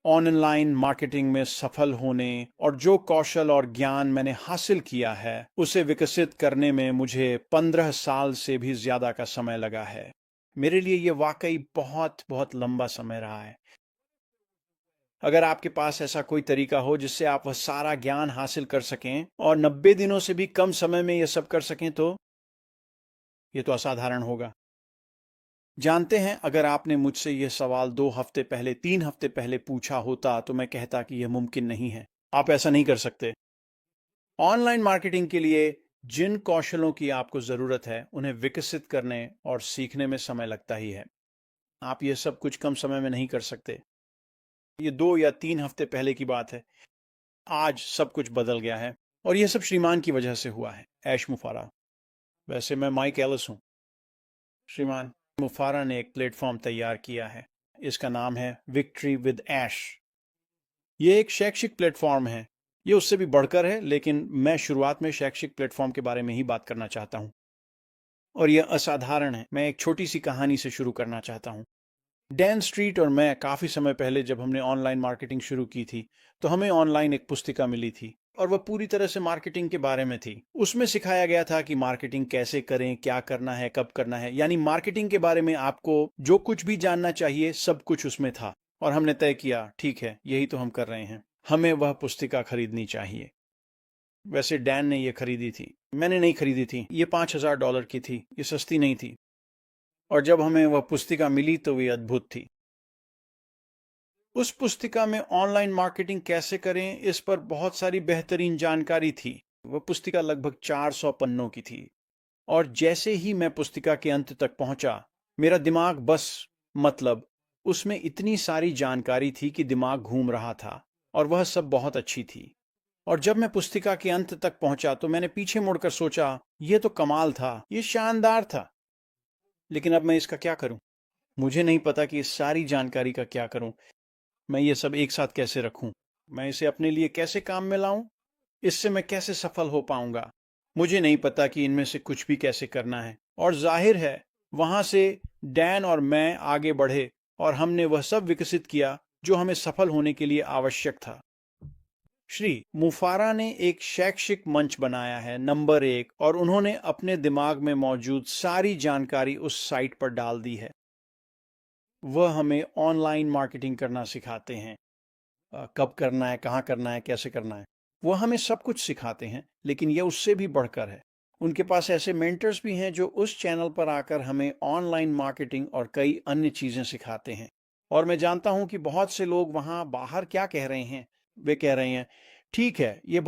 Online marketing में सफल होने और जो कौशल और ज्ञान मैंने हासिल किया है उसे विकसित करने में मुझे 15 साल से भी ज्यादा का समय लगा है। मेरे लिए ये वाकई बहुत बहुत लंबा समय रहा है। अगर आपके पास ऐसा कोई तरीका हो जिससे आप वह सारा ज्ञान हासिल कर सकें और 90 दिनों से भी कम समय में यह सब कर सकें तो ये तो असाधारण होगा। जानते हैं, अगर आपने मुझसे यह सवाल 2 हफ्ते पहले, 3 हफ्ते पहले पूछा होता तो मैं कहता कि यह मुमकिन नहीं है। आप ऐसा नहीं कर सकते। ऑनलाइन मार्केटिंग के लिए जिन कौशलों की आपको जरूरत है उन्हें विकसित करने और सीखने में समय लगता ही है। आप यह सब कुछ कम समय में नहीं कर सकते। ये 2 या 3 हफ्ते पहले की बात है। आज सब कुछ बदल गया है और यह सब श्रीमान की वजह से हुआ है, ऐश मुफारा। वैसे मैं माइक एलिस हूं। श्रीमान मुफारा ने एक प्लेटफॉर्म तैयार किया है। इसका नाम है विक्ट्री विद ऐश। ये एक शैक्षिक प्लेटफॉर्म है। ये उससे भी बढ़कर है, लेकिन मैं शुरुआत में शैक्षिक प्लेटफॉर्म के बारे में ही बात करना चाहता हूं। और यह असाधारण है। मैं एक छोटी सी कहानी से शुरू करना चाहता हूं। डैन स्ट्रीट और मैं काफी समय पहले जब हमने ऑनलाइन मार्केटिंग शुरू की थी तो हमें ऑनलाइन एक पुस्तिका मिली थी और वह पूरी तरह से मार्केटिंग के बारे में थी। उसमें सिखाया गया था कि मार्केटिंग कैसे करें, क्या करना है, कब करना है, यानी मार्केटिंग के बारे में आपको जो कुछ भी जानना चाहिए सब कुछ उसमें था। और हमने तय किया, ठीक है, यही तो हम कर रहे हैं, हमें वह पुस्तिका खरीदनी चाहिए। वैसे डैन ने यह खरीदी थी, मैंने नहीं खरीदी थी। ये $5000 की थी, ये सस्ती नहीं थी। और जब हमें वह पुस्तिका मिली तो वे अद्भुत थी। उस पुस्तिका में ऑनलाइन मार्केटिंग कैसे करें इस पर बहुत सारी बेहतरीन जानकारी थी। वह पुस्तिका लगभग 400 पन्नों की थी। और जैसे ही मैं पुस्तिका के अंत तक पहुंचा, मेरा दिमाग बस मतलब उसमें इतनी सारी जानकारी थी कि दिमाग घूम रहा था और वह सब बहुत अच्छी थी। और जब मैं पुस्तिका के अंत तक पहुंचा तो मैंने पीछे मुड़कर सोचा, यह तो कमाल था, यह शानदार था, लेकिन अब मैं इसका क्या करूं? मुझे नहीं पता कि इस सारी जानकारी का क्या करूं। मैं ये सब एक साथ कैसे रखूं? मैं इसे अपने लिए कैसे काम में लाऊं? इससे मैं कैसे सफल हो पाऊंगा? मुझे नहीं पता कि इनमें से कुछ भी कैसे करना है। और जाहिर है, वहां से डैन और मैं आगे बढ़े और हमने वह सब विकसित किया जो हमें सफल होने के लिए आवश्यक था। श्री मुफारा ने एक शैक्षिक मंच बनाया है, नंबर 1, और उन्होंने अपने दिमाग में मौजूद सारी जानकारी उस साइट पर डाल दी है। वह हमें ऑनलाइन मार्केटिंग करना सिखाते हैं। कब करना है, कहाँ करना है, कैसे करना है, वो हमें सब कुछ सिखाते हैं। लेकिन यह उससे भी बढ़कर है। उनके पास ऐसे मेंटर्स भी हैं जो उस चैनल पर आकर हमें ऑनलाइन मार्केटिंग और कई अन्य चीज़ें सिखाते हैं। और मैं जानता हूं कि बहुत से लोग वहां बाहर क्या कह रहे हैं। वे कह रहे हैं, ठीक है, ये